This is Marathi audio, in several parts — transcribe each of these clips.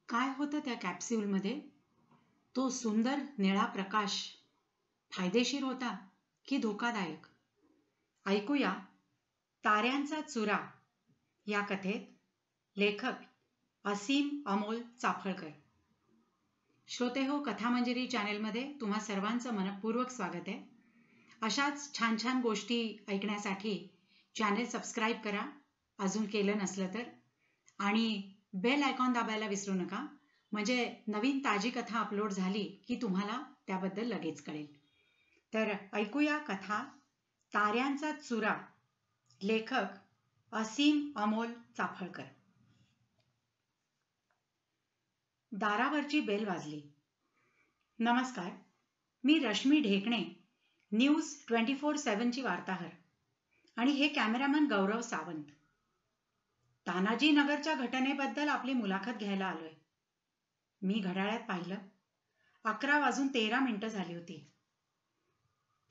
काय होतं त्या कॅप्सूलमध्ये? तो सुंदर निळा प्रकाश फायदेशीर होता की धोकादायक? ऐकूया ताऱ्यांचा चुरा या कथेत लेखक असीम अमोल चाफळकर. श्रोते हो, कथामंजरी चॅनेलमध्ये तुम्हा सर्वांचं मनपूर्वक स्वागत आहे. अशाच छान छान गोष्टी ऐकण्यासाठी चॅनेल सबस्क्राईब करा अजून केलं नसलं तर, आणि बेल आयकॉन दाबायला विसरू नका, म्हणजे नवीन ताजी कथा अपलोड झाली की तुम्हाला त्याबद्दल लगेच कळेल. तर ऐकूया कथा ताऱ्यांचा चुरा, लेखक असीम अमोल चाफळकर. दारावरची बेल वाजली. नमस्कार, मी रश्मी ढेकणे, न्यूज 24/7 वार्ताहर, आणि हे कॅमेरामन गौरव सावंत. तानाजी नगरच्या घटनेबद्दल आपली मुलाखत घ्यायला आलोय. मी घड्याळात पाहिलं, 11:13 झाली होती.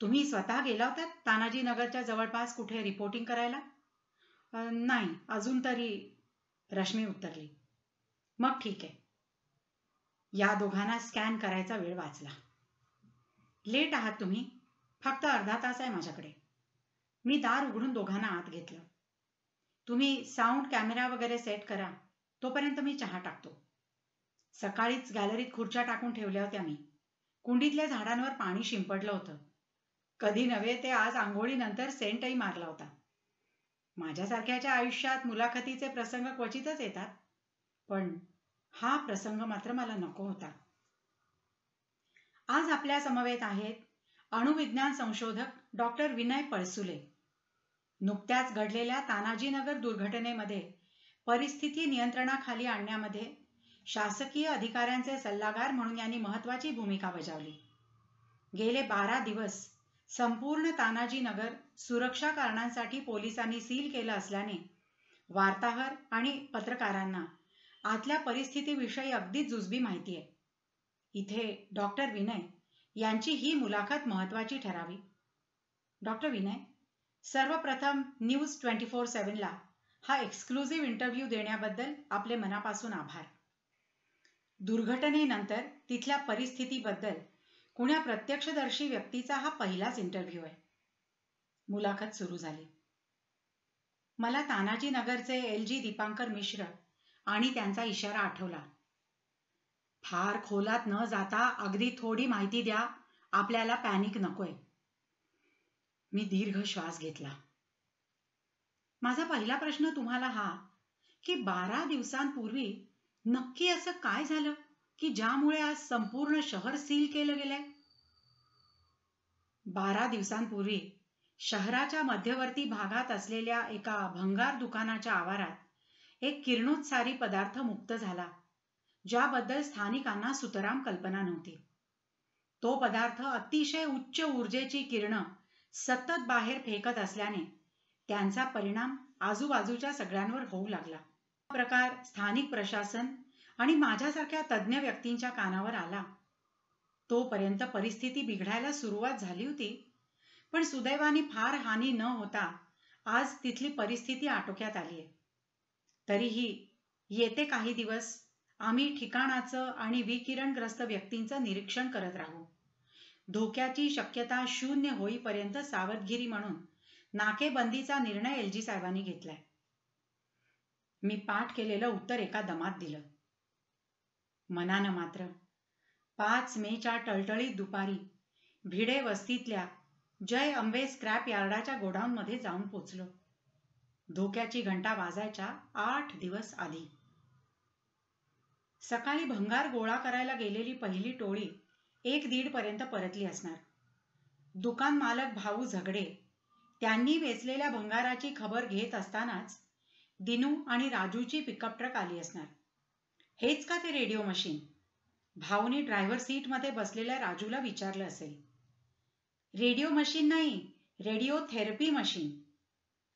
तुम्ही स्वतः गेला होतात तानाजी नगरच्या जवळपास कुठे रिपोर्टिंग करायला? नाही, अजून तरी, रश्मी उत्तरली. मग ठीक आहे. या दोघांना स्कॅन करायचा वेळ वाचला. लेट आहात तुम्ही, फक्त अर्धा तास आहे माझ्याकडे. मी दार उघडून दोघांना आत घेतलं. तुम्ही साऊंड कॅमेरा वगैरे सेट करा, तोपर्यंत मी चहा टाकतो. सकाळीच गॅलरीत खुर्च्या टाकून ठेवल्या होत्या मी. कुंडीतल्या झाडांवर पाणी शिंपडलं होतं. कधी नव्हे ते आज आंघोळीनंतर सेंटही मारला होता. माझ्यासारख्याच्या आयुष्यात मुलाखतीचे प्रसंग क्वचितच येतात, पण हा प्रसंग मात्र मला नको होता. आज आपल्या समवेत आहेत अणुविज्ञान संशोधक डॉक्टर विनय पळसुले. नुकत्याच घडलेल्या तानाजीनगर दुर्घटनेमध्ये परिस्थिती नियंत्रणाखाली आणण्यामध्ये शासकीय अधिकाऱ्यांचे सल्लागार म्हणून यांनी महत्त्वाची भूमिका बजावली. गेले 12 दिवस संपूर्ण तानाजीनगर सुरक्षा कारणांसाठी पोलिसांनी सील केलं असल्याने वार्ताहर आणि पत्रकारांना आतल्या परिस्थितीविषयी अगदी जुजबी माहिती आहे. इथे डॉक्टर विनय यांची ही मुलाखत महत्त्वाची ठरावी. डॉक्टर विनय, सर्वप्रथम न्यूज 24/7ला हा एक्सक्लुझिव्ह इंटरव्ह्यू देण्याबद्दल आपले मनापासून आभार. दुर्घटनेनंतर तिथल्या परिस्थितीबद्दल कुण्या प्रत्यक्षदर्शी व्यक्तीचा हा पहिलाच इंटरव्ह्यू आहे. मुलाखत सुरू झाली. मला तानाजी नगरचे LG दीपांकर मिश्र आणि त्यांचा इशारा आठवला. फार खोलात न जाता अगदी थोडी माहिती द्या, आपल्याला पॅनिक नकोय. मी दीर्घ श्वास घेतला. माझा पहिला प्रश्न तुम्हाला हा की 12 दिवसांपूर्वी नक्की असं काय झालं की ज्यामुळे आज संपूर्ण शहर सील केलं गेलंय? 12 दिवसांपूर्वी शहराच्या मध्यवर्ती भागात असलेल्या एका भंगार दुकानाच्या आवारात एक किरणोत्सारी पदार्थ मुक्त झाला, ज्याबद्दल स्थानिकांना सुतराम कल्पना नव्हती. तो पदार्थ अतिशय उच्च ऊर्जेची किरणं सतत बाहेर फेकत असल्याने त्यांचा परिणाम आजूबाजूच्या सगळ्यांवर होऊ लागला. हा प्रकार स्थानिक प्रशासन आणि माझ्यासारख्या तज्ज्ञ व्यक्तींच्या कानावर आला तोपर्यंत परिस्थिती बिघडायला सुरुवात झाली होती, पण सुदैवाने फार हानी न होता आज तिथली परिस्थिती आटोक्यात आली आहे. तरीही येते काही दिवस आम्ही ठिकाणाचं आणि विकिरणग्रस्त व्यक्तींचं निरीक्षण करत राहू. धोक्याची शक्यता 0 होईपर्यंत सावधगिरी म्हणून नाकेबंदीचा निर्णय LG साहेबांनी घेतलाय. मी पाठ केलेलं उत्तर एका दमात दिलं. मनानं मात्र 5 मेच्या टळटळीत दुपारी भिडे वस्तीतल्या जय अंबे स्क्रॅप यार्डाच्या गोडाऊनमध्ये जाऊन पोचलो. धोक्याची घंटा वाजायच्या 8 दिवस आधी. सकाळी भंगार गोळा करायला गेलेली पहिली टोळी 1-1:30 पर्यंत परतली असणार. दुकान मालक भाऊ झगडे त्यांनी वेचलेल्या भंगाराची खबर घेत असतानाच दिनू आणि राजूची पिकअप ट्रक आली असणार. हेच का ते रेडिओ मशीन? भाऊनी ड्रायव्हर सीटमध्ये बसलेल्या राजूला विचारलं असेल. रेडिओ मशीन नाही, रेडिओ थेरपी मशीन.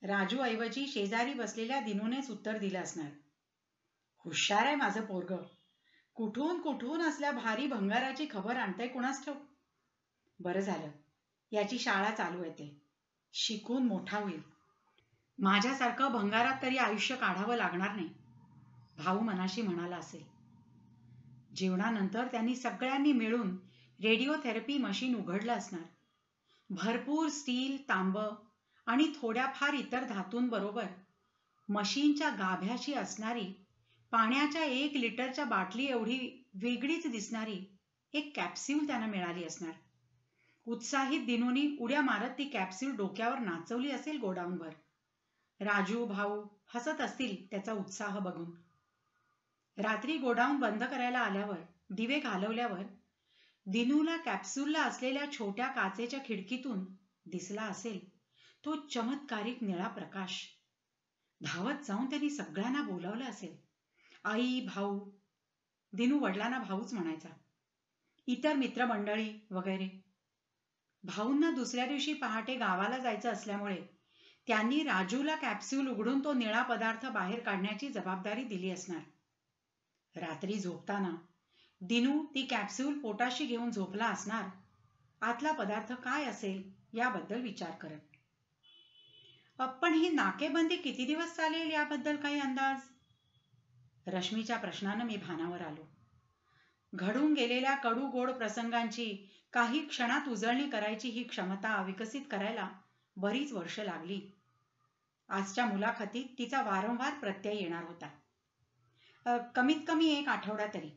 राजू ऐवजी शेजारी बसलेल्या दिनूनेच उत्तर दिलं असणार. हुशार आहे माझं पोरगं. कुठून कुठून असल्या भारी भंगाराची खबर आणतंय कुणास ठाऊक. बरं झालं, याची शाळा चालू आहे, ते शिकून मोठा होईल. माझ्यासारखं भंगारात तरी आयुष्य काढावं लागणार नाही, भाऊ मनाशी म्हणाला असेल. जेवणानंतर त्यांनी सगळ्यांनी मिळून रेडिओथेरपी मशीन उघडलं असणार. भरपूर स्टील, तांब आणि थोड्याफार इतर धातूंबरोबर मशीनच्या गाभ्याशी असणारी पाण्याच्या 1 लिटरच्या बाटली एवढी वेगळीच दिसणारी एक कॅप्सूल त्यांना मिळाली असणार. उत्साहित दिनूनी उड्या मारत ती कॅप्सूल डोक्यावर नाचवली असेल गोडाऊनवर. राजू भाऊ हसत असतील त्याचा उत्साह बघून. रात्री गोडाऊन बंद करायला आल्यावर, दिवे घालवल्यावर दिनूला कॅप्सूलला असलेल्या छोट्या काचेच्या खिडकीतून दिसला असेल तो चमत्कारिक निळा प्रकाश. धावत जाऊन त्यांनी सगळ्यांना बोलावलं असेल. आई, भाऊ, दिनू वडिलांना भाऊच म्हणायचा, इतर मित्रमंडळी वगैरे. भाऊंना दुसऱ्या दिवशी पहाटे गावाला जायचं असल्यामुळे त्यांनी राजूला कॅप्सूल उघडून तो निळा पदार्थ बाहेर काढण्याची जबाबदारी दिली असणार. रात्री झोपताना दिनू ती कॅप्सूल पोटाशी घेऊन झोपला असणार, आतला पदार्थ काय असेल याबद्दल विचार करत. पण ही नाकेबंदी किती दिवस चालेल याबद्दल काही अंदाज? रश्मीच्या प्रश्नानं मी भानावर आलो. घडून गेलेल्या कडू गोड प्रसंगांची काही क्षणात उजळणी करायची ही क्षमता विकसित करायला बरीच वर्ष लागली. आजच्या मुलाखतीत तिचा वारंवार प्रत्यय येणार होता. कमीत कमी 1 आठवडा तरी.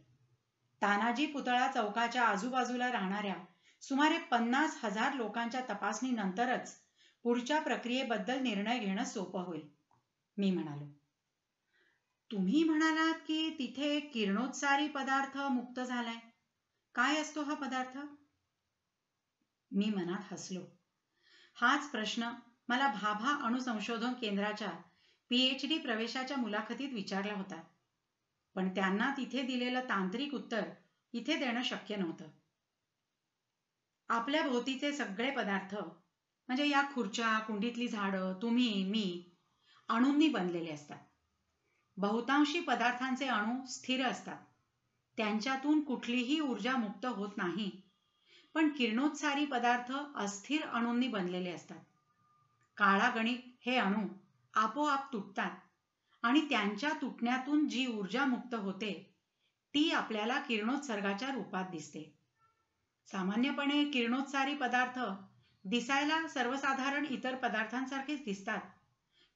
तानाजी पुतळा चौकाच्या आजूबाजूला राहणाऱ्या सुमारे 50,000 लोकांच्या तपासणीनंतरच पुढच्या प्रक्रियेबद्दल निर्णय घेणं सोपं होईल, मी म्हणालो. तुम्ही म्हणालात की तिथे एक किरणोत्सारी पदार्थ मुक्त झालाय. काय असतो हा पदार्थ? मी मनात हसलो. हाच प्रश्न मला भाभा अणुसंशोधन केंद्राच्या PhD प्रवेशाच्या मुलाखतीत विचारला होता. पण त्यांना तिथे दिलेलं तांत्रिक उत्तर इथे देणं शक्य नव्हतं. आपल्या भोवतीचे सगळे पदार्थ, म्हणजे या खुर्च्या, कुंडीतली झाडं, तुम्ही, मी, अणूंनी बनलेले असतात. बहुतांशी पदार्थांचे अणू स्थिर असतात. त्यांच्यातून कुठलीही ऊर्जा मुक्त होत नाही. पण किरणोत्सारी पदार्थ अस्थिर अणूंनी बनलेले असतात. काळागणिक हे अणू आपोआप तुटतात आणि त्यांच्या तुटण्यातून जी ऊर्जा मुक्त होते ती आपल्याला किरणोत्सर्गाच्या रूपात दिसते. सामान्यपणे किरणोत्सारी पदार्थ दिसायला सर्वसाधारण इतर पदार्थांसारखेच दिसतात,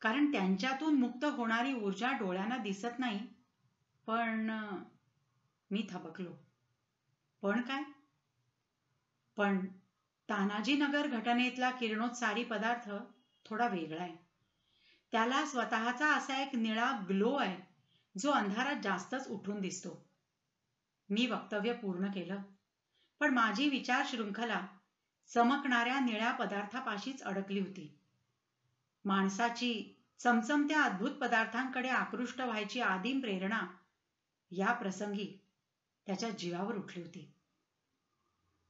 कारण त्यांच्यातून मुक्त होणारी ऊर्जा डोळ्यांना दिसत नाही. पण मी थबकलो. पण काय? पण तानाजीनगर घटनेतला किरणोत्सारी पदार्थ थोडा वेगळा आहे. त्याला स्वतःचा असा एक निळा ग्लो आहे जो अंधारात जास्तच उठून दिसतो. मी वक्तव्य पूर्ण केलं, पण माझी विचार शृंखला चमकणाऱ्या निळ्या पदार्थापाशीच अडकली होती. माणसाची चमचमत्या अद्भुत पदार्थांकडे आकृष्ट व्हायची आदिम प्रेरणा या प्रसंगी त्याच्या जीवावर उठली होती.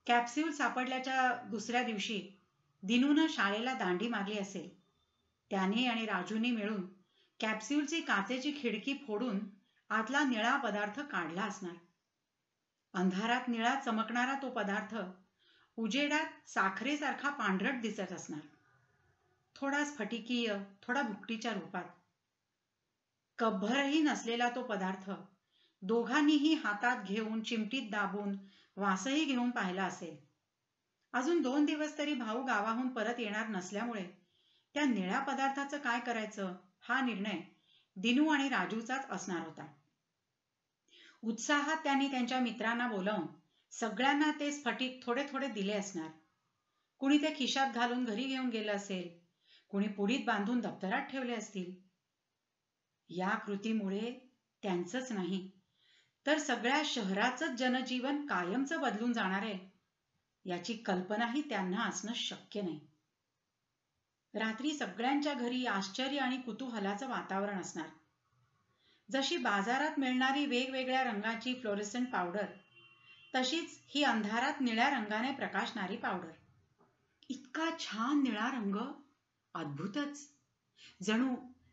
कॅप्सूल सापडल्याच्या दुसऱ्या दिवशी दिनूनं शाळेला दांडी मारली असेल. त्याने आणि राजूने मिळून कॅप्सूलची काचेची खिडकी फोडून आतला निळा पदार्थ काढला असणार. अंधारात निळा चमकणारा तो पदार्थ उजेडात साखरेसारखा पांढरट दिसत असणार. थोडा स्फटिकीय, थोडा भुकटीच्या रूपात. कपभरही नसलेला तो पदार्थ दोघांनीही हातात घेऊन चिमटीत दाबून वासही घेऊन पाहिला असेल. अजून 2 दिवस तरी भाऊ गावाहून परत येणार नसल्यामुळे त्या निळ्या पदार्थाचं काय करायचं हा निर्णय दिनू आणि राजूचाच असणार होता. उत्साहात त्यांनी त्यांच्या मित्रांना बोलावून सगळ्यांना ते स्फटिक थोडे थोडे दिले असणार. कुणी ते खिशात घालून घरी घेऊन गेलं असेल, कुणी पुडीत बांधून दप्तरात ठेवले असतील. या कृतीमुळे त्यांचंच नाही तर सगळ्या शहराचंच जनजीवन कायमचं बदलून जाणार आहे याची कल्पनाही त्यांना असणं शक्य नाही. रात्री सगळ्यांच्या घरी आश्चर्य आणि कुतूहलाचं वातावरण असणार. जशी बाजारात मिळणारी वेगवेगळ्या रंगाची फ्लोरोसेंट पावडर, तशीच ही अंधारात निळ्या रंगाने प्रकाशणारी पावडर. इतका छान निळा रंग, अद्भुतच.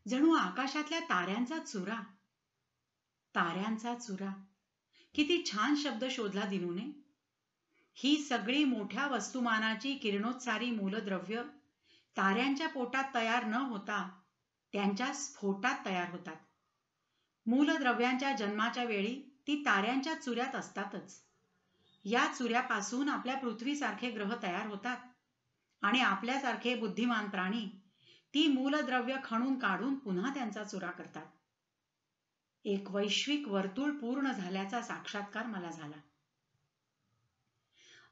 जणू आकाशातल्या ताऱ्यांचा चुरा. ताऱ्यांचा चुरा, किती छान शब्द शोधला दिनूने. ही सगळी मोठ्या वस्तुमानाची किरणोत्सारी मूलद्रव्य ताऱ्यांच्या पोटात तयार न होता त्यांच्या स्फोटात तयार होतात. मूलद्रव्यांच्या जन्माच्या वेळी ती ताऱ्यांच्या चुऱ्यात असतातच. या चुऱ्यापासून आपल्या पृथ्वीसारखे ग्रह तयार होतात आणि आपल्यासारखे बुद्धिमान प्राणी ती मूलद्रव्य खणून काढून पुन्हा त्यांचा चुरा करतात. एक वैश्विक वर्तुळ पूर्ण झाल्याचा साक्षात्कार मला झाला.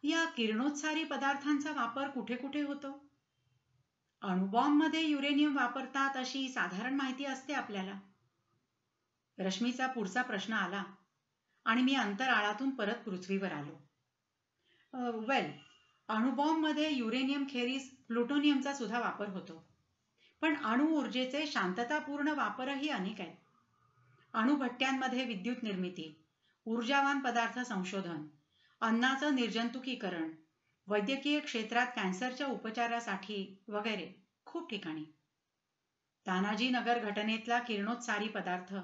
या किरणोत्सारी पदार्थांचा वापर कुठे कुठे होतो? अणुबॉम्बमध्ये युरेनियम वापरतात अशी साधारण माहिती असते आपल्याला. रश्मीचा पुढचा प्रश्न आला आणि मी अंतराळातून परत पृथ्वीवर आलो. अणुबॉम्बमध्ये युरेनियम खेरीज प्लुटोनियमचा सुद्धा वापर होतो. पण अणु ऊर्जेचे शांततापूर्ण वापरही अनेक आहेत. अणुभट्ट्यांमध्ये विद्युत निर्मिती, ऊर्जावान पदार्थ संशोधन, अन्नाचं निर्जंतुकीकरण, वैद्यकीय क्षेत्रात कॅन्सरच्या उपचारासाठी वगैरे खूप ठिकाणी. तानाजी नगर घटनेतला किरणोत्सारी पदार्थ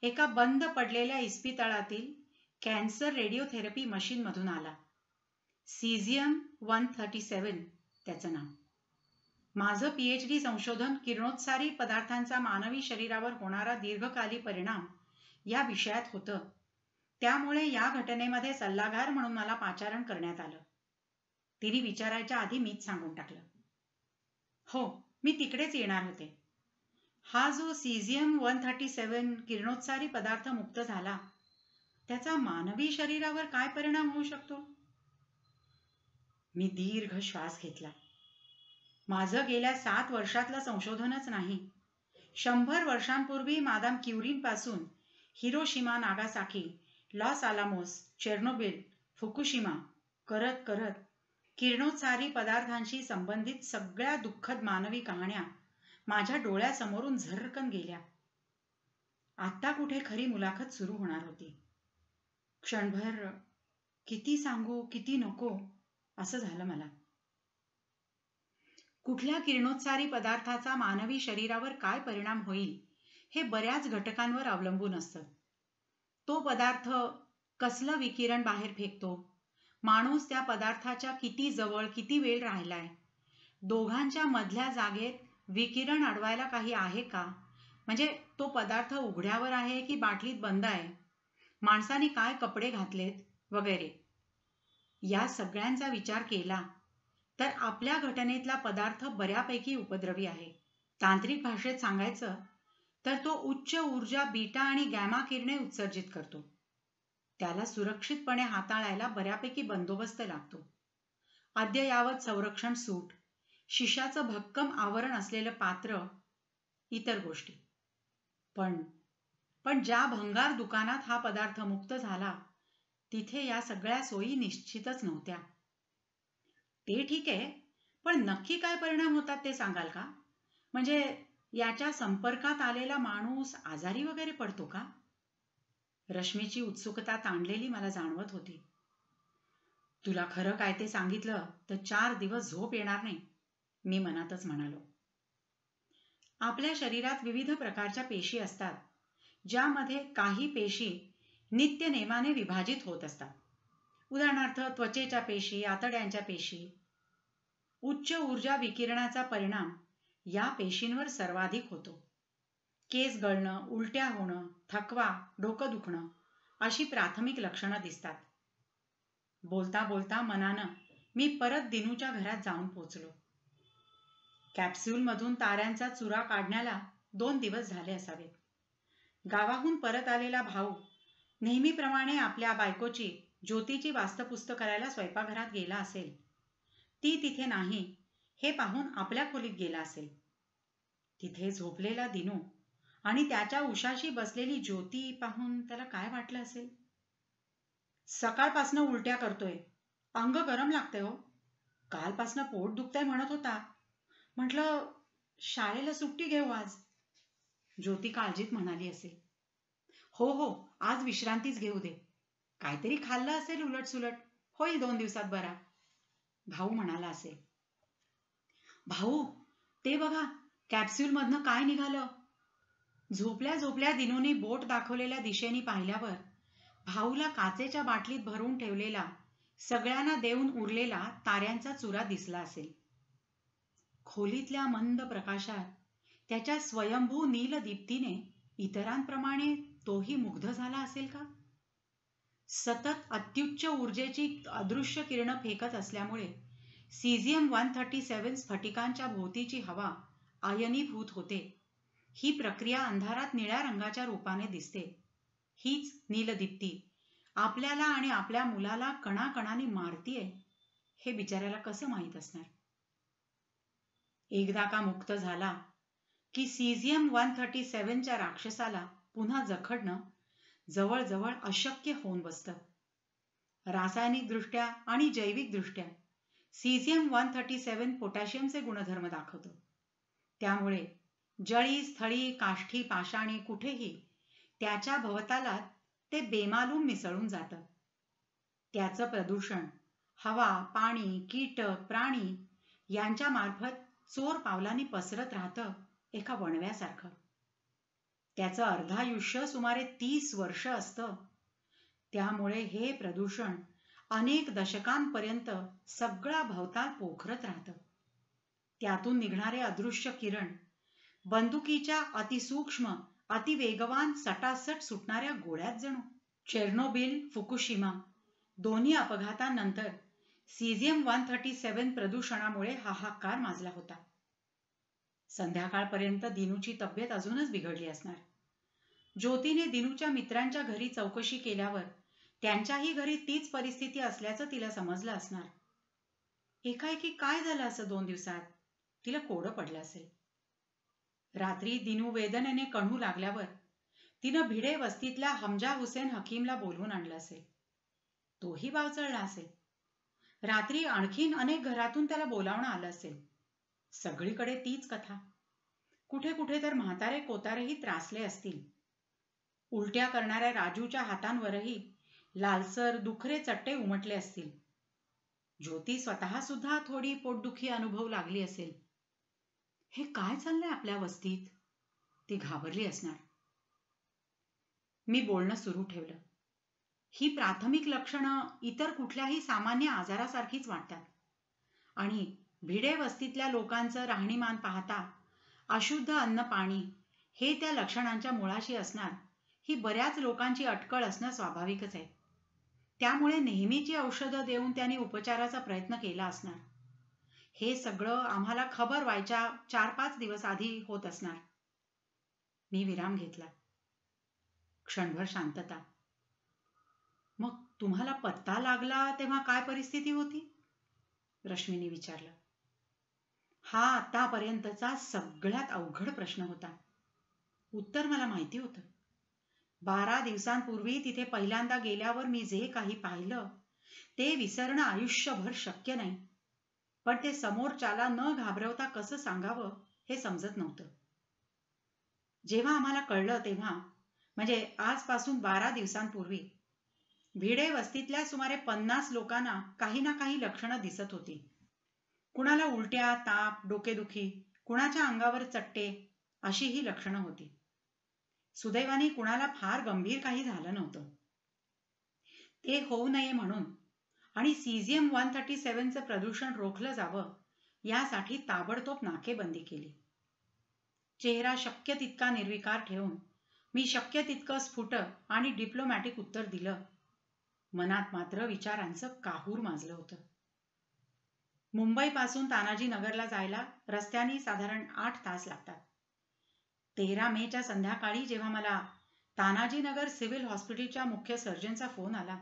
एका बंद पडलेल्या इस्पितळातील कॅन्सर रेडिओथेरपी मशीनमधून आला. सीझियम 137 त्याचं नाव. माझं PhD संशोधन किरणोत्सारी पदार्थांचा मानवी शरीरावर होणारा दीर्घकाली परिणाम या विषयात होतं. त्यामुळे या घटनेमध्ये सल्लागार म्हणून मला पाचारण करण्यात आलं. तिने विचारायच्या आधी मीच सांगून टाकलं. हो, मी तिकडेच येणार होते. हा जो सीझियम 137 किरणोत्सारी पदार्थ मुक्त झाला त्याचा मानवी शरीरावर काय परिणाम होऊ शकतो? मी दीर्घ श्वास घेतला. माझं गेल्या 7 वर्षातलं संशोधनच नाही. 100 वर्षांपूर्वी मादाम क्युरीन पासून Hiroshima, Nagasaki, Los Alamos, Chernobyl, Fukushima करत करत किरणोत्सारी पदार्थांशी संबंधित सगळ्या दुःखद मानवी कहाण्या माझ्या डोळ्यासमोरून झर्रकन गेल्या. आता कुठे खरी मुलाखत सुरू होणार होती. क्षणभर किती सांगू किती नको असं झालं मला. कुठल्या किरणोत्सारी पदार्थाचा मानवी शरीरावर काय परिणाम होईल हे बऱ्याच घटकांवर अवलंबून असतं. तो पदार्थ कसलं विकिरण बाहेर फेकतो, माणूस त्या पदार्थाच्या किती जवळ किती वेळ राहिलाय, दोघांच्या मधल्या जागेत विकिरण अडवायला काही आहे का, म्हणजे तो पदार्थ उघड्यावर आहे की बाटलीत बंद आहे, माणसाने काय कपडे घातलेत वगैरे. या सगळ्यांचा विचार केला तर आपल्या घटनेतला पदार्थ बऱ्यापैकी उपद्रवी आहे. तांत्रिक भाषेत सांगायचं तर तो उच्च ऊर्जा बीटा आणि गॅमा किरणे उत्सर्जित करतो. त्याला सुरक्षितपणे हाताळायला बऱ्यापैकी बंदोबस्त लागतो. अद्ययावत संरक्षण सूट, शिशाचं भक्कम आवरण असलेलं पात्र, इतर गोष्टी. पण ज्या भंगार दुकानात हा पदार्थ मुक्त झाला तिथे या सगळ्या सोयी निश्चितच नव्हत्या. ते ठीक आहे, पण नक्की काय परिणाम होतात ते सांगाल का? म्हणजे याच्या संपर्कात आलेला माणूस आजारी वगैरे पडतो का? रश्मीची उत्सुकता ताणलेली मला जाणवत होती. तुला खरं काय ते सांगितलं तर 4 दिवस झोप येणार नाही, मी मनातच म्हणालो. आपल्या शरीरात विविध प्रकारच्या पेशी असतात, ज्यामध्ये काही पेशी नित्यनेमाने विभाजित होत असतात. उदाहरणार्थ त्वचेच्या पेशी, आतड्यांच्या पेशी. उच्च ऊर्जा विकिरणाचा परिणाम या पेशींवर सर्वाधिक होतो. केस गळणं, उलट्या होणं, थकवा, डोकं दुखणं अशी प्राथमिक लक्षणं दिसतात. बोलता बोलता मनानं मी परत दिनूच्या घरात जाऊन पोचलो. कॅप्सूलमधून ताऱ्यांचा चुरा काढण्याला 2 दिवस झाले असावेत. गावाहून परत आलेला भाऊ नेहमीप्रमाणे आपल्या बायकोची, ज्योतीची वास्तपुस्त करायला स्वयंपाकघरात गेला असेल. ती तिथे नाही हे पाहून आपल्या खोलीत गेला असेल. तिथे झोपलेला दिनू आणि त्याच्या उशाशी बसलेली ज्योती पाहून त्याला काय वाटलं असेल? सकाळपासनं उलट्या करतोय, अंग गरम लागतंय हो, कालपासनं पोट दुखतंय म्हणत होता, म्हटलं शाळेला सुट्टी घेऊ आज, ज्योती काळजीत म्हणाली असेल. हो, आज विश्रांतीच घेऊ दे, काहीतरी खाल्लं असेल उलटसुलट, होईल 2 दिवसात बरा, भाऊ म्हणाला असेल. भाऊ, ते बघा कॅप्सूलमधनं काय निघालं. झोपल्या झोपल्या दिनूने बोट दाखवलेल्या दिशेने पाहिल्यावर भाऊला काचेच्या बाटलीत भरून ठेवलेला, सगळ्यांना देऊन उरलेला ताऱ्यांचा चुरा दिसला असेल. खोलीतल्या मंद प्रकाशात त्याच्या स्वयंभू नील दीप्तीने इतरांप्रमाणे तोही मुग्ध झाला असेल का? सतत अत्युच्च ऊर्जेची अदृश्य किरणं फेकत असल्यामुळे Cesium-137 स्फटिकांच्या भोवतीची हवा आयनीभूत होते. ही प्रक्रिया अंधारात निळ्या रंगाच्या रूपाने दिसते. हीच नीलदीप्ती आपल्याला आणि आपल्या मुलाला कणाकणाने मारतीये हे बिचाऱ्याला कसं माहीत असणार? एकदा का मुक्त झाला की Cesium-137 च्या राक्षसाला पुन्हा जखडणं जवळजवळ अशक्य होऊन बसतं. रासायनिकदृष्ट्या आणि जैविकदृष्ट्या Cesium-137 पोटॅशियमचे गुणधर्म दाखवतो. त्यामुळे जळी, स्थळी, काष्ठी, पाषाणी कुठेही त्याच्या भवतालात ते बेमालूम मिसळून जातं. त्याचं प्रदूषण हवा, पाणी, कीटक, प्राणी यांच्या मार्फत चोर पावलांनी पसरत राहतं एका वणव्यासारखं. त्याचं अर्धायुष्य सुमारे 30 वर्ष असतं. त्यामुळे हे प्रदूषण अनेक दशकांपर्यंत सगळा भवताल पोखरत राहतं. त्यातून निघणारे अदृश्य किरण बंदुकीच्या अतिसूक्ष्म अतिवेगवान सटासट सुटणाऱ्या गोळ्यात जणू. चेर्नोबिल, फुकुशिमा दोन्ही अपघातांनंतर Cesium-137 प्रदूषणामुळे हाहाकार माजला होता. संध्याकाळपर्यंत दिनूची तब्येत अजूनच बिघडली असणार. ज्योतीने दिनूच्या मित्रांच्या घरी चौकशी केल्यावर त्यांच्याही घरी तीच परिस्थिती असल्याचं तिला समजलं असणार. एकाएकी काय झालं असं 2 दिवसात? तिला कोडं पडलं असेल. रात्री दिनू वेदनेने कण्हू लागल्यावर तिनं भिडे वस्तीतल्या हमजा हुसेन हकीमला बोलवून आणलं असेल. तोही बावचळला असेल. रात्री आणखीन अनेक घरातून त्याला बोलावणं आलं असेल. सगळीकडे तीच कथा. कुठे कुठे तर म्हातारे कोतारेही त्रासले असतील. उलट्या करणाऱ्या राजूच्या हातांवरही लालसर दुखरे चट्टे उमटले असतील. ज्योती स्वतः सुद्धा थोडी पोटदुखी अनुभवू लागली असेल. हे काय चाललंय आपल्या वस्तीत? ती घाबरली असणार. मी बोलणं सुरू ठेवलं. ही प्राथमिक लक्षणं इतर कुठल्याही सामान्य आजारासारखीच वाटतात. आणि भिडे वस्तीतल्या लोकांचं राहणीमान पाहता अशुद्ध अन्न पाणी हे त्या लक्षणांच्या मुळाशी असणार ही बऱ्याच लोकांची अटकळ असणं स्वाभाविकच आहे. त्यामुळे नेहमीची औषधं देऊन त्यांनी उपचाराचा प्रयत्न केला असणार. हे सगळं आम्हाला खबर व्हायच्या 4-5 दिवस आधी होत असणार. मी विराम घेतला. क्षणभर शांतता. मग तुम्हाला पत्ता लागला तेव्हा काय परिस्थिती होती? रश्मीने विचारलं. हा आतापर्यंतचा सगळ्यात अवघड प्रश्न होता. उत्तर मला माहिती होतं. 12 दिवसांपूर्वी तिथे पहिल्यांदा गेल्यावर मी जे काही पाहिलं ते विसरणं आयुष्यभर शक्य नाही. पण ते समोरच्याला न घाबरवता कसं सांगावं हे समजत नव्हतं. जेव्हा आम्हाला कळलं तेव्हा म्हणजे आजपासून 12 दिवसांपूर्वी भिडे वस्तीतल्या सुमारे 50 लोकांना काही ना काही लक्षणं दिसत होती. कुणाला उलट्या, ताप, डोकेदुखी, कुणाच्या अंगावर चट्टे अशी ही लक्षणं होती. सुदैवाने कुणाला फार गंभीर काही झालं नव्हतं. ते होऊ नये म्हणून आणि Cesium-137चं प्रदूषण रोखलं जावं यासाठी ताबडतोब नाकेबंदी केली. चेहरा शक्य तितका निर्विकार ठेवून मी शक्य तितकं स्फुटक आणि डिप्लोमॅटिक उत्तर दिलं. मनात मात्र विचारांचं काहूर माजलं होतं. मुंबईपासून तानाजी नगरला जायला रस्त्याने साधारण 8 तास लागतात. 13 मेच्या संध्याकाळी जेव्हा मला तानाजी नगर सिव्हिल हॉस्पिटलच्या मुख्य सर्जनचा फोन आला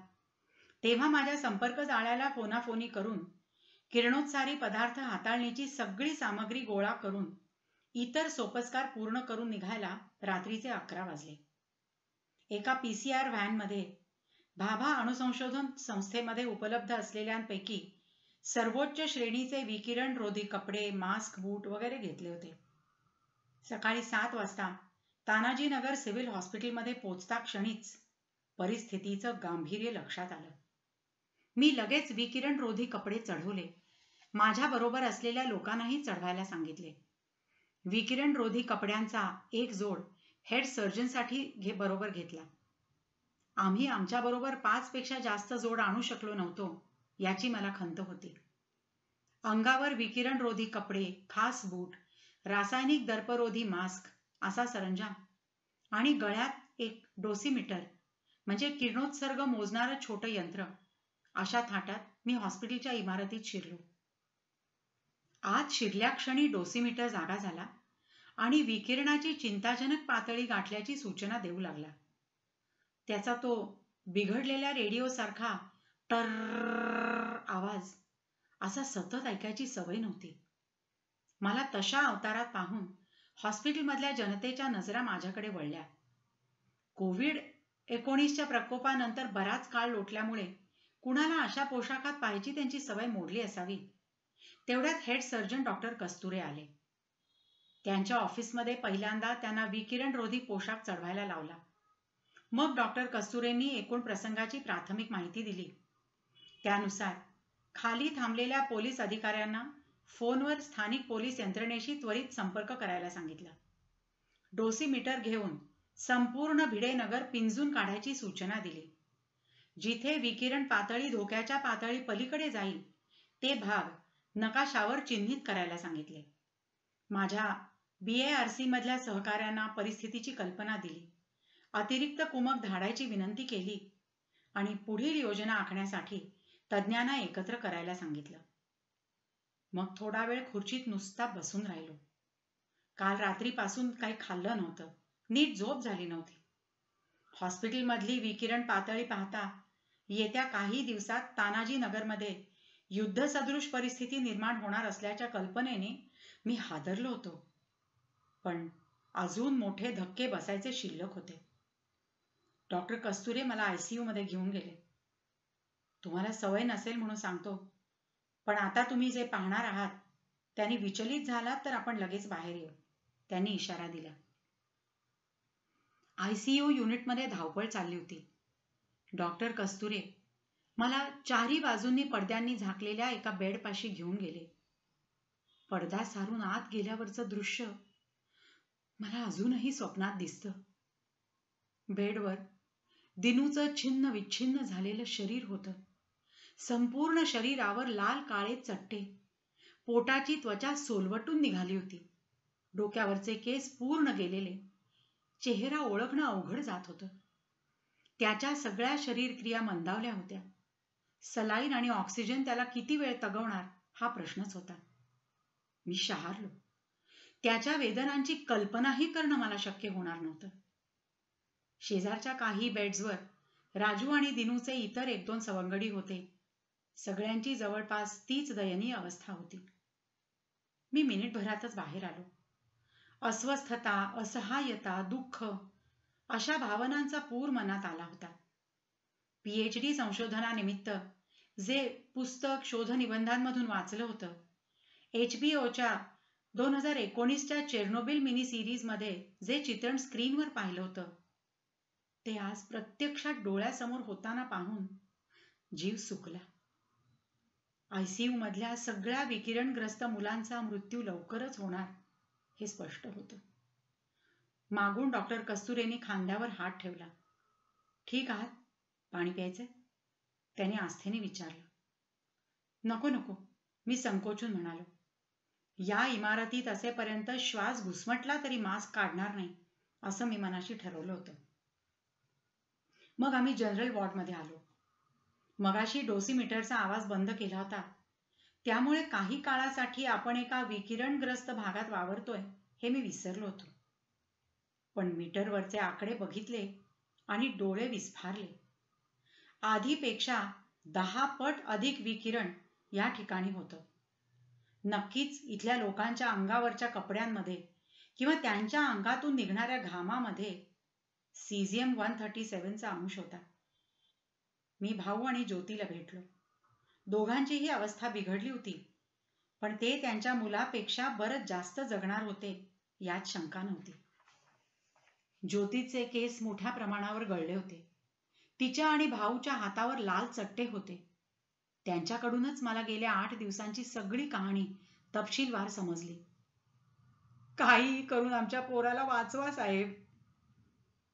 तेव्हा माझ्या संपर्क जाळ्याला फोनाफोनी करून किरणोत्सारी पदार्थ हाताळणीची सगळी सामग्री गोळा करून इतर सोपस्कार पूर्ण करून निघायला रात्रीचे 11 वाजले. एका PCR व्हॅनमध्ये भाभा अणुसंशोधन संस्थेमध्ये उपलब्ध असलेल्यांपैकी सर्वोच्च श्रेणीचे विकिरण रोधी कपडे, मास्क, बूट वगैरे घेतले होते. सकाळी 7 वाजता तानाजी नगर सिव्हिल हॉस्पिटलमध्ये पोचता क्षणीच परिस्थितीचं गांभीर्य लक्षात आलं. मी लगेच विकिरण रोधी कपडे चढवले. माझ्या बरोबर असलेल्या लोकांनाही चढवायला सांगितले. विकिरण रोधी कपड्यांचा एक जोड हेड सर्जनसाठी बरोबर घेतला. आम्ही आमच्याबरोबर 5 पेक्षा जास्त जोड आणू शकलो नव्हतो याची मला खंत होती. अंगावर विकिरण रोधी कपडे, खास बूट, रासायनिक दर्परोधी मास्क असा सरंजाम आणि गळ्यात एक डोसीमीटर म्हणजे किरणोत्सर्ग मोजणारं छोटं यंत्र. अशा थाटात मी हॉस्पिटलच्या इमारतीत शिरलो. आत शिरल्या क्षणी डोसीमीटर जागा झाला आणि विकिरणाची चिंताजनक पातळी गाठल्याची सूचना देऊ लागला. त्याचा तो बिघडलेल्या रेडिओसारखा टर्र आवाज असा सतत ऐकायची सवय नव्हती. मला तशा अवतारात पाहून हॉस्पिटलमधल्या जनतेच्या नजरा माझ्याकडे वळल्या. कोविड-19च्या प्रकोपानंतर बराच काळ लोटल्यामुळे कुणाला अशा पोशाखात पाहायची त्यांची सवय मोडली असावी. तेवढ्यात हेड सर्जन डॉक्टर कस्तुरे आले. त्यांच्या ऑफिसमध्ये पहिल्यांदा त्यांना विकिरणरोधी पोशाख चढवायला लावला. मग डॉक्टर कस्तुरेंनी एकूण प्रसंगाची प्राथमिक माहिती दिली. त्यानुसार खाली थांबलेल्या पोलीस अधिकाऱ्यांना फोनवर स्थानिक पोलीस यंत्रणेशी त्वरित संपर्क करायला सांगितलं. डोसीमीटर घेऊन संपूर्ण भिडेनगर पिंजून काढायची सूचना दिली. जिथे विकिरण पातळी धोक्याच्या पातळी पलीकडे जाईल ते भाग नकाशावर चिन्हित करायला सांगितले. माझ्या BARC मधल्या सहकाऱ्यांना परिस्थितीची कल्पना दिली. अतिरिक्त कुमक धाडायची विनंती केली आणि पुढील योजना आखण्यासाठी तज्ज्ञांना एकत्र करायला सांगितलं. मग थोडा वेळ खुर्चीत नुसता बसून राहिलो. काल रात्रीपासून काही खाल्लं नव्हतं. नीट झोप झाली नव्हती. हॉस्पिटलमधली विकिरण पातळी पाहता येत्या काही दिवसात तानाजी नगरमध्ये युद्धसदृश परिस्थिती निर्माण होणार असल्याच्या कल्पनेने मी हादरलो होतो. पण अजून मोठे धक्के बसायचे शिल्लक होते. डॉक्टर कस्तुरे मला ICU मध्ये घेऊन गेले. तुम्हाला सवय नसेल म्हणून सांगतो, पण आता तुम्ही जे पाहणार आहात त्यांनी विचलित झालात तर आपण लगेच बाहेर येऊ, त्यांनी इशारा दिला. ICU युनिटमध्ये धावपळ चालली होती. डॉक्टर कस्तुरे मला चारी बाजूंनी पडद्यांनी झाकलेल्या एका बेडपाशी घेऊन गेले. पडदा सारून आत गेल्यावरचं दृश्य मला अजूनही स्वप्नात दिसतं. बेडवर दिनूचं छिन्न विच्छिन्न झालेलं शरीर होतं. संपूर्ण शरीरावर लाल काळे चट्टे. पोटाची त्वचा सोलवटून निघाली होती. डोक्यावरचे केस पूर्ण गेलेले. चेहरा ओळखणं अवघड जात होतं. त्याच्या सगळ्या शरीरक्रिया मंदावल्या होत्या. सलाईन आणि ऑक्सिजन त्याला किती वेळ तगवणार हा प्रश्नच होता. मी शहारलो. त्याच्या वेदनांची कल्पनाही करणं मला शक्य होणार नव्हतं. शेजारच्या काही बेड्सवर राजू आणि दिनूचे इतर 1-2 सवंगडी होते. सगळ्यांची जवळपास तीच दयनीय अवस्था होती. मी मिनिटभरातच बाहेर आलो. अस्वस्थता, असहाय्यता, दुःख अशा भावनांचा पूर मनात आला होता. PhD संशोधनानिमित्त जे पुस्तक शोधनिबंधांमधून वाचलं होतं, HBOच्या 2019च्या चेर्नोबिल मिनी सिरीजमध्ये जे चित्रण स्क्रीनवर पाहिलं होतं, ते आज प्रत्यक्षात डोळ्यासमोर होताना पाहून जीव सुकला. ICU मधल्या सगळ्या विकिरणग्रस्त मुलांचा मृत्यू लवकरच होणार हे स्पष्ट होतं. मागून डॉक्टर कस्तुरेंनी खांद्यावर हात ठेवला. ठीक आहात? पाणी प्यायचंय? त्याने आस्थेने विचारलं. नको नको, मी संकोचून म्हणालो. या इमारतीत असेपर्यंत श्वास घुसमटला तरी मास्क काढणार नाही असं मी मनाशी ठरवलं होतं. मग आम्ही जनरल वॉर्डमध्ये आलो. मगाशी डोसीमीटरचा आवाज बंद केला होता. त्यामुळे काही काळासाठी आपण एका विकिरणग्रस्त भागात वावरतोय हे मी विसरलो होतो. पण मीटरवरचे आकडे बघितले आणि डोळे विस्फारले. आधीपेक्षा 10 पट अधिक विकिरण या ठिकाणी होतं. नक्कीच इथल्या लोकांच्या अंगावरच्या कपड्यांमध्ये किंवा त्यांच्या अंगातून निघणाऱ्या घामामध्ये Cesium-137चा अंश होता. मी भाऊ आणि ज्योतीला भेटलो. दोघांचीही अवस्था बिघडली होती, पण ते त्यांच्या मुलापेक्षा बरंच जास्त जगणार होते यात शंका नव्हती. ज्योतीचे केस मोठ्या प्रमाणावर गळले होते. तिच्या आणि भाऊच्या हातावर लाल चट्टे होते. त्यांच्याकडूनच मला गेल्या 8 दिवसांची सगळी कहाणी तपशीलवार समजली. काहीही करून आमच्या पोराला वाचवा साहेब.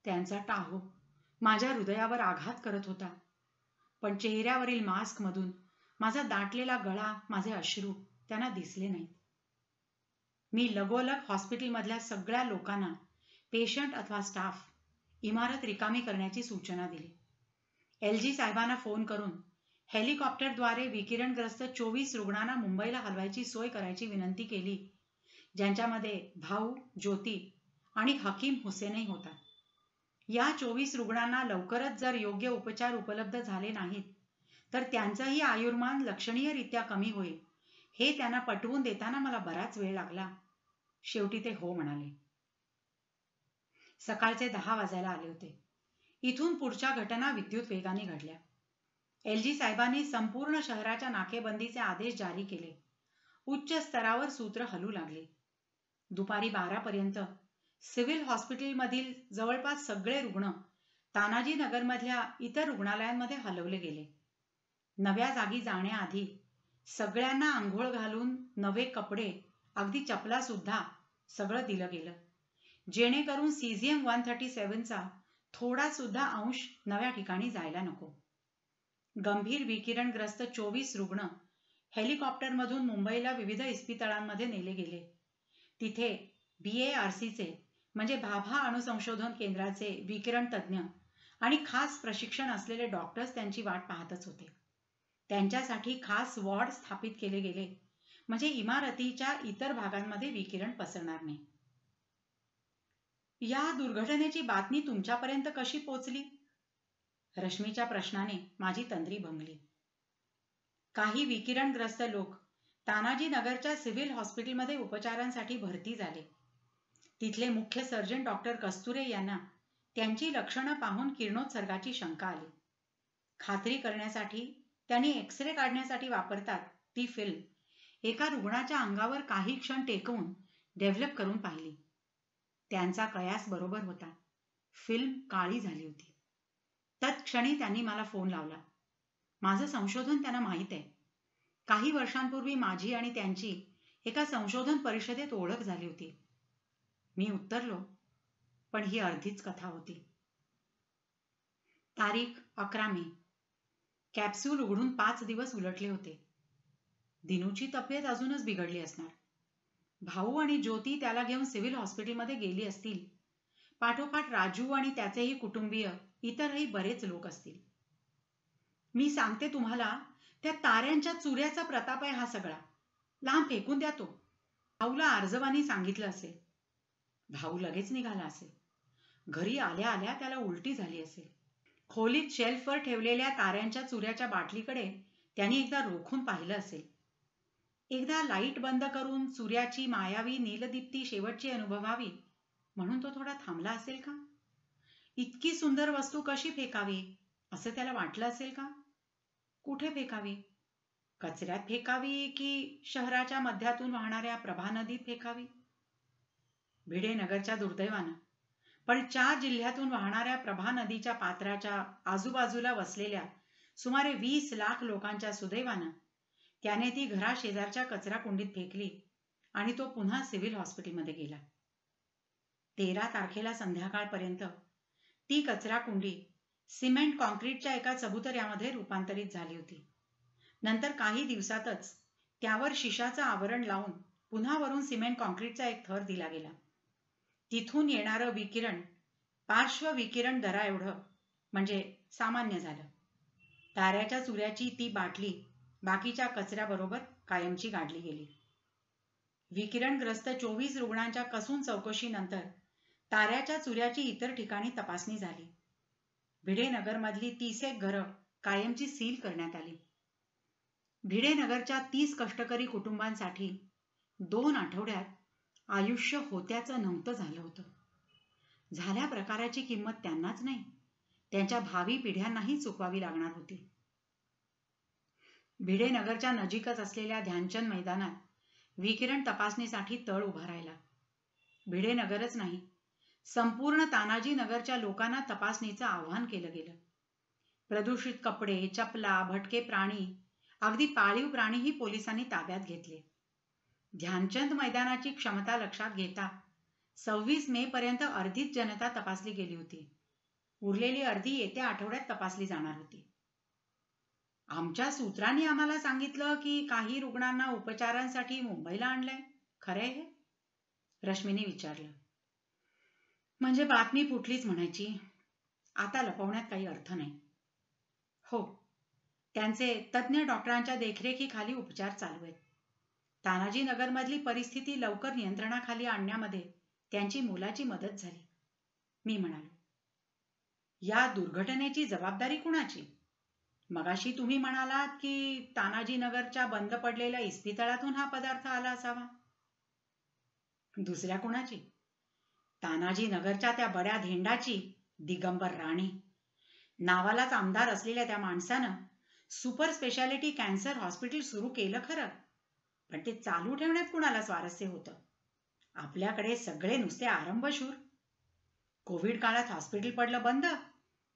त्यांचा टाहो माझ्या हृदयावर आघात करत होता. पण चेहऱ्यावरील मास्कमधून माझा दाटलेला गळा, माझे अश्रू त्यांना दिसले नाहीत. मी लगोलग हॉस्पिटलमधल्या सगळ्या लोकांना, पेशंट अथवा स्टाफ इमारत रिकामी करण्याची सूचना दिली. LG साहेबांना फोन करून हेलिकॉप्टरद्वारे विकिरणग्रस्त 24 रुग्णांना मुंबईला हलवायची सोय करायची विनंती केली, ज्यांच्यामध्ये भाऊ, ज्योती आणि हकीम हुसेनही होता. या 24 रुग्णांना लवकरच जर योग्य उपचार उपलब्ध झाले नाहीत तर त्यांचंही आयुर्मान लक्षणीयरित्या कमी होईल, हे त्यांना पटवून देताना मला बराच वेळ लागला. शेवटी ते हो म्हणाले. सकाळचे 10 वाजायला आले होते. इथून पुढच्या घटना विद्युत वेगाने घडल्या. LG साहेबांनी संपूर्ण शहराच्या नाकेबंदीचे आदेश जारी केले. उच्च स्तरावर सूत्र हलू लागली. दुपारी 12 पर्यंत सिव्हिल हॉस्पिटलमधील जवळपास सगळे रुग्ण तानाजी नगरमधल्या इतर रुग्णालयांमध्ये हलवले गेले. नव्या जागी जाण्याआधी सगळ्यांना आंघोळ घालून नवे कपडे, अगदी चपला सुद्धा सगळं दिलं गेलं, जेणेकरून CZM 137चा थोडा सुद्धा अंश नव्या ठिकाणी जायला नको. गंभीर विकिरणग्रस्त 24 रुग्ण हेलिकॉप्टरमधून मुंबईला विविध इस्पितळांमध्ये नेले गेले. तिथे BARCचे म्हणजे भाभा अणुसंशोधन केंद्राचे विकिरण तज्ज्ञ आणि खास प्रशिक्षण असलेले डॉक्टर्स त्यांची वाट पाहतच होते. त्यांच्यासाठी खास वॉर्ड स्थापित केले गेले, म्हणजे इमारतीच्या इतर भागांमध्ये विकिरण पसरणार नाही. या दुर्घटनेची बातमी तुमच्यापर्यंत कशी पोचली? रश्मीच्या प्रश्नाने माझी तंद्री भंगली. काही विकिरणग्रस्त लोक तानाजी नगरच्या सिव्हिल हॉस्पिटलमध्ये उपचारांसाठी भरती झाले. तिथले मुख्य सर्जन डॉक्टर कस्तुरे यांना त्यांची लक्षणं पाहून किरणोत्सर्गाची शंका आली. खात्री करण्यासाठी त्यांनी एक्सरे काढण्यासाठी वापरतात ती फिल्म एका रुग्णाच्या अंगावर काही क्षण टेकवून डेव्हलप करून पाहिली. त्यांचा कयास बरोबर होता. फिल्म काळी झाली होती. तत्क्षणी त्यांनी मला फोन लावला. माझं संशोधन त्यांना माहीत आहे. काही वर्षांपूर्वी माझी आणि त्यांची एका संशोधन परिषदेत ओळख झाली होती. मी उत्तरलो, पण ही अर्धीच कथा होती. तारीख 11 मे. कॅप्सूल उघडून 5 दिवस उलटले होते. दिनूची तब्येत अजूनच बिघडली असणार. भाऊ आणि ज्योती त्याला घेऊन सिव्हिल हॉस्पिटलमध्ये गेली असतील. पाठोपाठ राजू आणि त्याचेही कुटुंबीय, इतरही बरेच लोक असतील. मी सांगते तुम्हाला, त्या ताऱ्यांच्या चुऱ्याचा प्रताप आहे हा सगळा. लांब फेकून द्या तो. भाऊला आर्जवानी सांगितलं असेल. भाऊ लगेच निघाला असेल. घरी आल्या आल्या त्याला उलटी झाली असेल. खोलीत शेल्फवर ठेवलेल्या ताऱ्यांच्या चुऱ्याच्या बाटलीकडे त्यांनी एकदा रोखून पाहिलं असेल. एकदा लाईट बंद करून सूर्याची मायावी नीलदीप्ती शेवटची अनुभवावी म्हणून तो थोडा थांबला असेल का? इतकी सुंदर वस्तू कशी फेकावी असं त्याला वाटलं असेल का? कुठे फेकावी? कचऱ्यात फेकावी की शहराच्या मध्यातून वाहणाऱ्या प्रभा नदीत फेकावी? भिडेनगरच्या दुर्दैवानं पण 4 जिल्ह्यातून वाहणाऱ्या प्रभा नदीच्या पात्राच्या आजूबाजूला वसलेल्या सुमारे 20 लाख लोकांच्या सुदैवानं त्याने ती घराशेजारच्या कचरा कुंडीत फेकली आणि तो पुन्हा सिव्हिल हॉस्पिटलमध्ये गेला. 13 तारखेला संध्याकाळपर्यंत ती कचरा कुंडी सिमेंट कॉन्क्रीटच्या एका चबुतऱ्यामध्ये रूपांतरित झाली होती. नंतर काही दिवसातच त्यावर शिशाचं आवरण लावून पुन्हा वरून सिमेंट कॉन्क्रीटचा एक थर दिला गेला. तिथून येणारं विकिरण पार्श्व विकिरण दरा एवढं म्हणजे सामान्य झालं. ताऱ्याच्या चुऱ्याची ती बाटली बाकीच्या कचऱ्याबरोबर कायमची गाडली गेली. विकिरणग्रस्त 24 रुग्णांच्या कसून चौकशीनंतर ताऱ्याच्या चुऱ्याची इतर ठिकाणी तपासणी झाली. भिडेनगरमधली 30 घरं कायमची सील करण्यात आली. भिडेनगरच्या 30 कष्टकरी कुटुंबांसाठी 2 आठवड्यात आयुष्य होत्याचं नव्हतं झालं होतं. झाल्या प्रकाराची किंमत त्यांनाच नाही, त्यांच्या भावी पिढ्यांनाही चुकवावी लागणार होती. भिडेनगरच्या नजीकच असलेल्या ध्यानचंद मैदानात विकिरण तपासणीसाठी तळ उभा राहिला. भिडेनगरच नाही, संपूर्ण तानाजी नगरच्या लोकांना तपासणीचं आव्हान केलं गेलं. प्रदूषित कपडे, चपला, भटके प्राणी, अगदी पाळीव प्राणीही पोलिसांनी ताब्यात घेतले. ध्यानचंद मैदानाची क्षमता लक्षात घेता 26 मे पर्यंत अर्धीच जनता तपासली गेली होती. उरलेली अर्धी येत्या आठवड्यात तपासली जाणार होती. आमच्या सूत्रांनी आम्हाला सांगितलं की काही रुग्णांना उपचारांसाठी मुंबईला आणलंय. खरंय हे? रश्मीने विचारलं. म्हणजे बातमी फुटलीच म्हणायची. आता लपवण्यात काही अर्थ नाही. हो, त्यांचे तज्ज्ञ डॉक्टरांच्या देखरेखीखाली उपचार चालू आहेत. तानाजी नगरमधली परिस्थिती लवकर नियंत्रणाखाली आणण्यामध्ये त्यांची मोलाची मदत झाली. मी म्हणालो, या दुर्घटनेची जबाबदारी कुणाची? मगाशी तुम्ही म्हणालात की तानाजी नगरच्या बंद पडलेल्या इस्पितळातून हा पदार्थ आला असावा. दुसऱ्या कुणाची? तानाजी नगरच्या त्या बड्या धेंडाची, दिगंबर राणे. नावालाच आमदार असलेल्या त्या माणसानं सुपर स्पेशालिटी कॅन्सर हॉस्पिटल सुरू केलं खरं, पण ते चालू ठेवण्यात कुणाला स्वारस्य होतं? आपल्याकडे सगळे नुसते आरंभशूर. कोविड काळात हॉस्पिटल पडलं बंद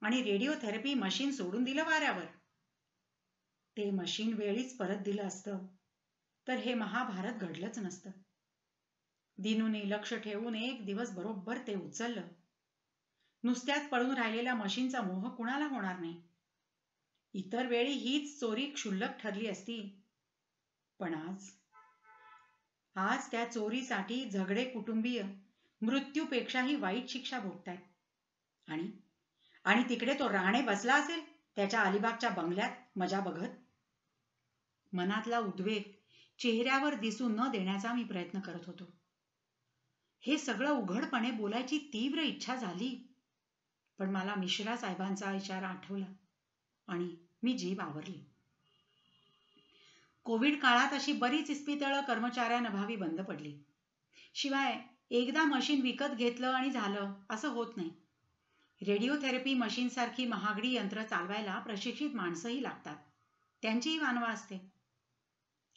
आणि रेडिओथेरपी मशीन सोडून दिलं वाऱ्यावर. ते मशीन वेळीच परत दिलं असतं तर हे महाभारत घडलंच नसतं. दिनूने लक्ष ठेवून एक दिवस बरोबर ते उचललं. नुसत्याच पळून राहिलेल्या मशीनचा मोह कुणाला होणार नाही? इतर वेळी हीच चोरी क्षुल्लक ठरली असती, पण आज त्या चोरीसाठी झगडे कुटुंबीय मृत्यूपेक्षाही वाईट शिक्षा भोगतायत. आणि तिकडे तो राणे बसला असेल त्याच्या अलिबागच्या बंगल्यात मजा बघत. मनातला उद्वेग चेहऱ्यावर दिसू न देण्याचा मी प्रयत्न करत होतो. हे सगळं उघडपणे बोलायची तीव्र इच्छा झाली, पण मला मिश्रा साहेबांचा इशारा आठवला आणि मी जीभ आवरली. कोविड काळात अशी बरीच इस्पितळं कर्मचाऱ्यांअभावी बंद पडली. शिवाय एकदा मशीन विकत घेतलं आणि झालं असं होत नाही. रेडिओथेरपी मशीनसारखी महागडी यंत्र चालवायला प्रशिक्षित माणसंही लागतात. त्यांचीही वानवा असते.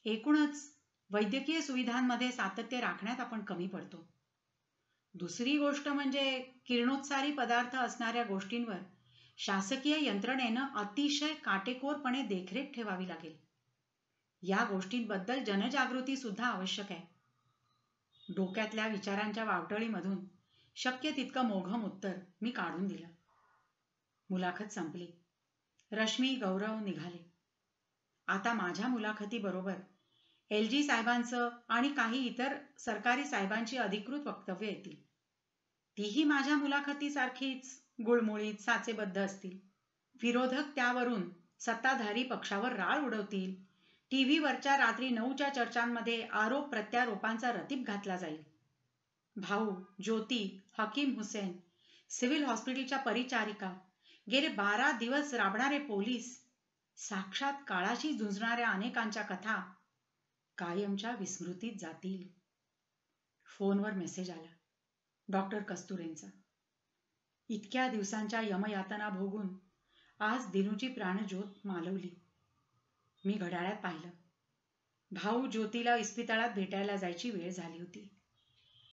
एकूणच वैद्यकीय सुविधांमध्ये सातत्य राखण्यात आपण कमी पडतो. दुसरी गोष्ट म्हणजे किरणोत्सारी पदार्थ असणाऱ्या गोष्टींवर शासकीय यंत्रणेनं अतिशय काटेकोरपणे देखरेख ठेवावी लागेल. या गोष्टींबद्दल जनजागृती सुद्धा आवश्यक आहे. डोक्यातल्या विचारांच्या वावटळीमधून शक्य तितकं मोघम उत्तर मी काढून दिलं. मुलाखत संपली. रश्मी, गौरव निघाले. आता माझ्या मुलाखतीबरोबर LG साहेबांचं आणि काही इतर सरकारी साहेबांची अधिकृत वक्तव्य येतील. तीही माझ्या मुलाखतीसारखीच गुळमुळीत साचेबद्ध असतील. विरोधक त्यावरून सत्ताधारी पक्षावर राळ उडवतील. टीव्हीवरच्या रात्री 9च्या चर्चांमध्ये आरोप प्रत्यारोपांचा रतीप घातला जाईल. भाऊ, ज्योती, हकीम हुसेन, सिव्हिल हॉस्पिटलच्या परिचारिका, गेले 12 दिवस राबणारे पोलीस, साक्षात काळाशी झुंजणाऱ्या अनेकांच्या कथा कायमच्या विस्मृतीत जातील. फोनवर मेसेज आला. डॉक्टर कस्तुरेंचा. इतक्या दिवसांच्या यमयातना भोगून आज दिनूची प्राणज्योत मालवली. मी घड्याळात पाहिलं. भाऊ ज्योतीला इस्पितळात भेटायला जायची वेळ झाली होती.